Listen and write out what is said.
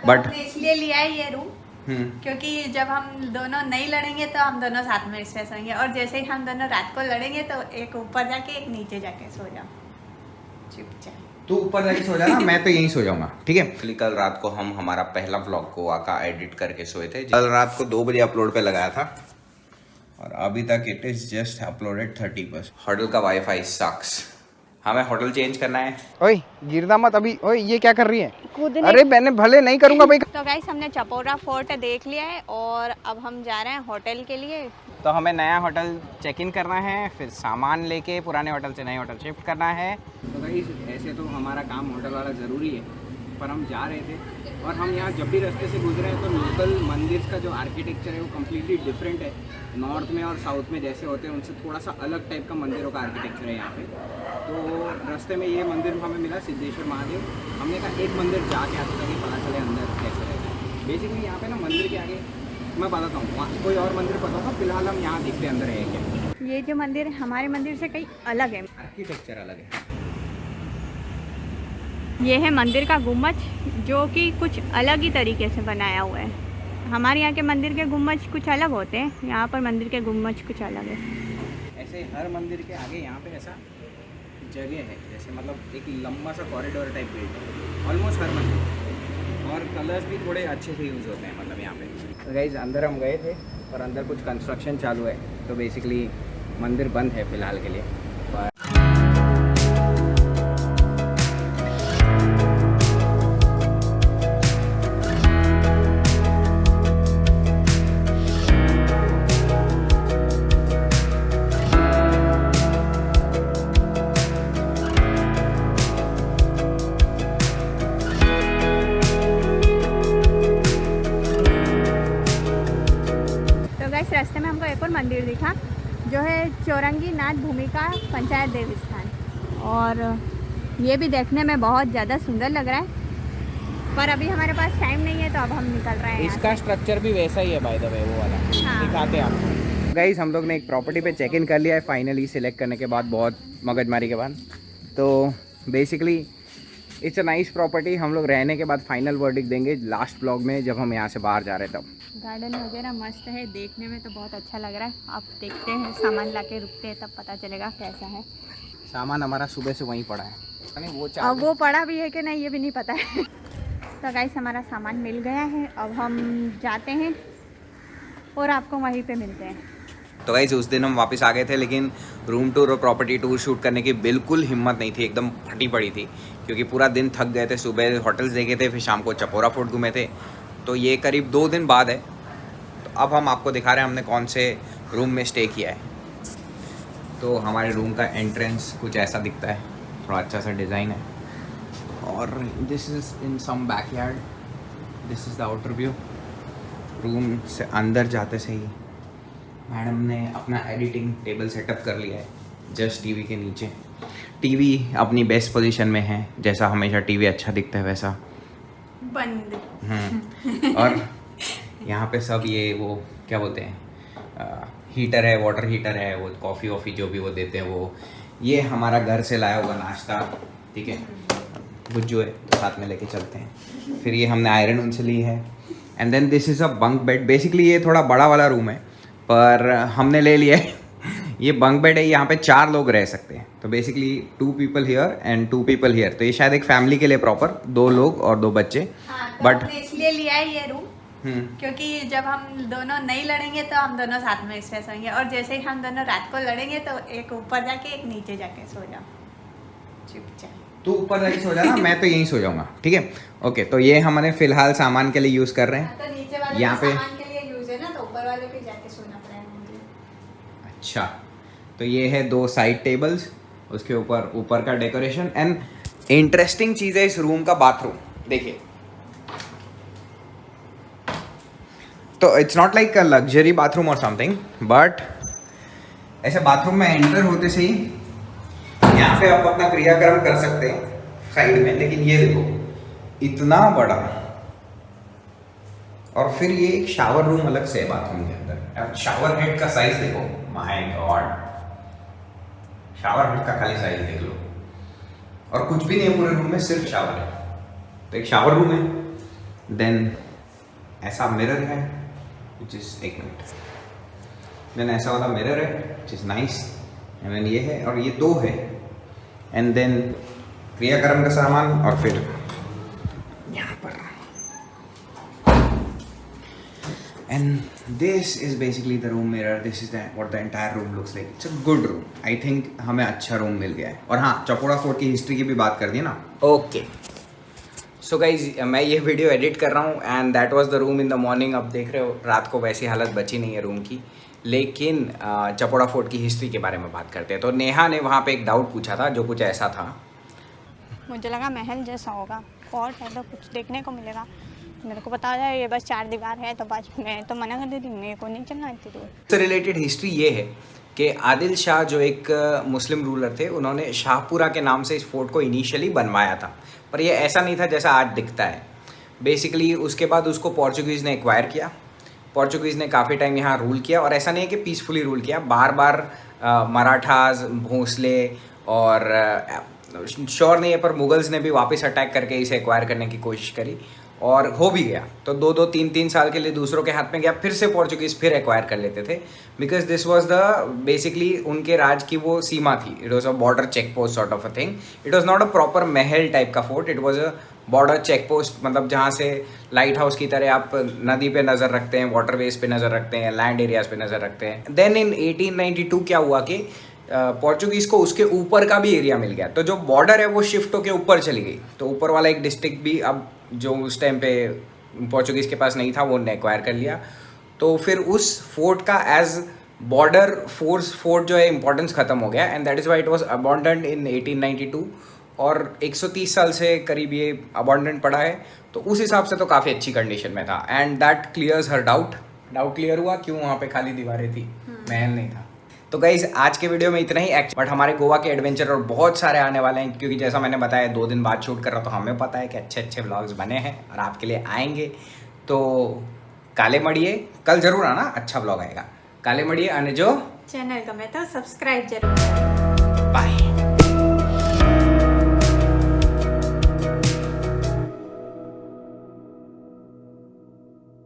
But इसलिए लिया है ये रूम क्योंकि जब हम दोनों नहीं लड़ेंगे तो हम दोनों साथ में इसमें सोएंगे, और जैसे ही हम दोनों रात को लड़ेंगे तो एक ऊपर जाके एक नीचे जाके सो जाओ चुपचाप। तू ऊपर जाके सो जाना, मैं तो यहीं सो जाऊंगा, ठीक है। कल रात को हम हमारा पहला व्लॉग गोवा का एडिट करके सोए थे। कल रात को 2 बजे अपलोड पे लगाया था और अभी तक it is just uploaded 30%। Hotel का वाईफाई सक्स, हमें होटल चेंज करना है। ओए गिरदा मत अभी, ओए ये क्या कर रही है? अरे मैंने भले नहीं करूंगा भाई। तो गाइस हमने चपोरा फोर्ट देख लिया है और अब हम जा रहे हैं होटल के लिए। तो हमें नया होटल चेक इन करना है, फिर सामान लेके पुराने होटल से नए होटल शिफ्ट करना है। तो गाइस ऐसे तो हमारा काम होटल वाला ज़रूरी है, पर हम जा रहे थे और हम यहाँ जब भी रास्ते से गुजरे हैं तो लोकल मंदिर का जो आर्किटेक्चर है वो कम्प्लीटली डिफरेंट है। नॉर्थ में और साउथ में जैसे होते हैं उनसे थोड़ा सा अलग टाइप का मंदिरों का आर्किटेक्चर है यहाँ पे। तो रास्ते में ये मंदिर हमें मिला सिद्धेश्वर महादेव। हमने कहा एक मंदिर जाके आते ताकि पता चले अंदर कैसे रहता है। बेसिकली यहाँ पे ना मंदिर के आगे मैं बताता हूँ, वहाँ कोई और मंदिर पता होगा, फिलहाल हम यहाँ देखते हैं अंदर है क्या। ये जो मंदिर है हमारे मंदिर से कहीं अलग है, आर्किटेक्चर अलग है। ये है मंदिर का गुम्बज जो कि कुछ अलग ही तरीके से बनाया हुआ है। हमारे यहाँ के मंदिर के गुम्बज कुछ अलग होते हैं, यहाँ पर मंदिर के गुम्बज कुछ अलग है। ऐसे हर मंदिर के आगे यहाँ पे ऐसा जगह है, जैसे मतलब एक लंबा सा कॉरिडोर टाइप बिल्ड है ऑलमोस्ट हर मंदिर, और कलर्स भी थोड़े अच्छे से यूज़ होते हैं मतलब यहाँ पे। तो गाइस अंदर हम गए थे और अंदर कुछ कंस्ट्रक्शन चालू है, तो बेसिकली मंदिर बंद है फ़िलहाल के लिए। रास्ते में हमको एक और मंदिर दिखा जो है चौरंगी नाथ भूमिका पंचायत देव स्थान, और ये भी देखने में बहुत ज़्यादा सुंदर लग रहा है, पर अभी हमारे पास टाइम नहीं है तो अब हम निकल रहे हैं। इसका स्ट्रक्चर भी वैसा ही है बाय द वे, वो वाला दिखाते हैं आपको। गाइस हम लोग ने एक प्रॉपर्टी पे चेक इन कर लिया है फाइनली, सिलेक्ट करने के बाद, बहुत मगजमारी के बाद। तो basically it's a nice property. हम लोग रहने के बाद फाइनल वर्डिक्ट देंगे लास्ट व्लॉग में जब हम यहाँ से बाहर जा रहे हैं तब। गार्डन वगैरह मस्त है, देखने में तो बहुत अच्छा लग रहा है। अब देखते हैं, सामान लाके रुकते हैं तब पता चलेगा कैसा है। सामान हमारा सुबह से वहीं पड़ा है, अब वो पड़ा भी है कि नहीं ये भी नहीं पता है। तो गाइस हमारा सामान मिल गया है, अब हम जाते हैं और आपको वहीं पे मिलते हैं। तो गाइस उस दिन हम वापस आ गए थे, लेकिन रूम टूर और प्रॉपर्टी टूर शूट करने की बिल्कुल हिम्मत नहीं थी, एकदम फटी पड़ी थी, क्योंकि पूरा दिन थक गए थे। सुबह होटल्स देखे थे, फिर शाम को चपोरा फोर्ट घूमे थे, तो ये करीब 2 दिन बाद है। तो अब हम आपको दिखा रहे हैं हमने कौन से रूम में स्टे किया है। तो हमारे रूम का एंट्रेंस कुछ ऐसा दिखता है, थोड़ा अच्छा सा डिज़ाइन है, और this is in some backyard, this is the outer view. Room से अंदर जाते से ही मैडम ने अपना एडिटिंग टेबल सेटअप कर लिया है जस्ट टीवी के नीचे। टीवी अपनी बेस्ट पोजीशन में है, जैसा हमेशा टीवी अच्छा दिखता है वैसा बंद। और यहाँ पे सब ये वो क्या बोलते हैं, हीटर है, वाटर हीटर है, वो कॉफ़ी वॉफ़ी जो भी वो देते हैं वो। ये हमारा घर से लाया हुआ नाश्ता, ठीक है, गुज्जू है तो साथ में लेके चलते हैं। फिर ये हमने आयरन उनसे ली है, and then this is a bunk bed. Basically ये थोड़ा बड़ा वाला रूम है, पर हमने ले लिया है ये बंक बेड है, यहाँ पे 4 लोग रह सकते हैं। तो basically 2 people here and 2 people here. तो ये शायद एक फैमिली के लिए प्रॉपर 2 लोग और 2 बच्चे। तो बट हमने इसलिए लिया है ये रूम क्योंकि जब हम दोनों नहीं लड़ेंगे तो हम दोनों साथ में इसमें सोएंगे, और जैसे ही हम दोनों रात को लड़ेंगे तो एक ऊपर जाके एक नीचे जाके सो जाओ चुपचाप। तू ऊपर जाके सो जाना, मैं तो यहीं सो जाऊंगा, ठीक है। ओके, तो ये हमारे फिलहाल सामान के लिए यूज़ कर रहे हैं। तो नीचे वाले यहाँ पे सामान के लिए यूज है ना, तो ऊपर वाले पे जाके सोना पड़ेगा मुझे। अच्छा, तो ये है 2 साइड टेबल्स, उसके ऊपर का डेकोरेशन। एंड इंटरेस्टिंग चीज़ है इस रूम का बाथरूम, देखिए। तो it's not like a luxury bathroom और समथिंग, बट ऐसे बाथरूम में एंटर होते से ही यहाँ पे आप अपना क्रियाक्रम कर सकते हैं साइड में। लेकिन ये देखो इतना बड़ा, और फिर ये एक शावर रूम अलग से है बाथरूम के अंदर। अब शावर हेड का साइज देखो, माय गॉड, शावर हेड का खाली साइज देख लो। और कुछ भी नहीं है पूरे रूम में, सिर्फ शावर है। तो एक शावर रूम है, देन ऐसा मिरर है विच इज़, एक मिनट, देन ऐसा वाला मिरर है which is nice, and then ये है और ये 2 है, एंड देन क्रियाक्रम का सामान, और फिर यहाँ पर, and this is basically the room mirror, this is what the entire room looks like. It's a good room, I think हमें अच्छा रूम मिल गया है। और हाँ, चपोड़ा फोर्ट की हिस्ट्री की भी बात कर दी ना। ओके, सो गाइज मैं ये वीडियो एडिट कर रहा हूँ and that was the room in the morning. अब देख रहे हो रात को वैसी हालत बची नहीं है रूम की, लेकिन चपोड़ा फोर्ट की हिस्ट्री के बारे में बात करते हैं। तो नेहा ने वहाँ पे एक डाउट पूछा था जो कुछ ऐसा था, मुझे लगा महल जैसा होगा, फोर्ट है तो कुछ देखने को मिलेगा। मेरे को पता है ये बस 4 दीवार है, तो बस मैं तो मना कर देती, मेरे को नहीं चलना इतनी दूर। इससे रिलेटेड हिस्ट्री ये है कि आदिल शाह जो एक मुस्लिम रूलर थे, उन्होंने शाहपुरा के नाम से इस फोर्ट को इनिशियली बनवाया था, पर ये ऐसा नहीं था जैसा आज दिखता है। बेसिकली उसके बाद उसको पोर्चुगीज़ ने एक्वायर किया, पोर्चुगीज़ ने काफ़ी टाइम यहाँ रूल किया, और ऐसा नहीं है कि पीसफुली रूल किया, बार बार मराठास, भोंसले और श्योर नहीं है पर मुगल्स ने भी वापस अटैक करके इसे एक्वायर करने की कोशिश करी, और हो भी गया। तो 2-2, 3-3 साल के लिए दूसरों के हाथ में गया, फिर से पोर्चुगीज़ फिर एक्वायर कर लेते थे, because this was the basically उनके राज की वो सीमा थी। It was a border check post sort of a thing, it was not a proper महल टाइप का fort, it was a border check post, मतलब जहाँ से लाइट हाउस की तरह आप नदी पे नज़र रखते हैं, वाटरवेज पे नज़र रखते हैं, लैंड एरियाज पे नज़र रखते हैं। देन इन 1892 क्या हुआ कि पोर्चुगीज़ को उसके ऊपर का भी एरिया मिल गया, तो जो बॉर्डर है वो शिफ्ट होकर ऊपर चली गई, तो ऊपर वाला एक डिस्ट्रिक्ट भी अब जो उस टाइम पे पोर्चुगीज़ के पास नहीं था वो एक्वायर कर लिया। तो फिर उस फोर्ट का एज बॉर्डर फोर्ट जो है इंपॉर्टेंस ख़त्म हो गया, and that is why it was abandoned in 1892, और 130 साल से करीब ये अबॉन्डन्ड पड़ा है। तो उस हिसाब से तो काफ़ी अच्छी कंडीशन में था, and that clears her doubt clear हुआ क्यों वहाँ पे खाली दीवारें थी, महल नहीं था। तो गाइज आज के वीडियो में इतना ही, बट हमारे गोवा के एडवेंचर और बहुत सारे आने वाले हैं, क्योंकि जैसा मैंने बताया 2 दिन बाद शूट कर रहा, तो हमें पता है कि अच्छे अच्छे व्लॉग्स बने हैं और आपके लिए आएंगे। तो काले मड़िए, कल जरूर आना, अच्छा व्लॉग आएगा। काले मड़िए आने जो चैनल का मैं तो सब्सक्राइब जरूर करें।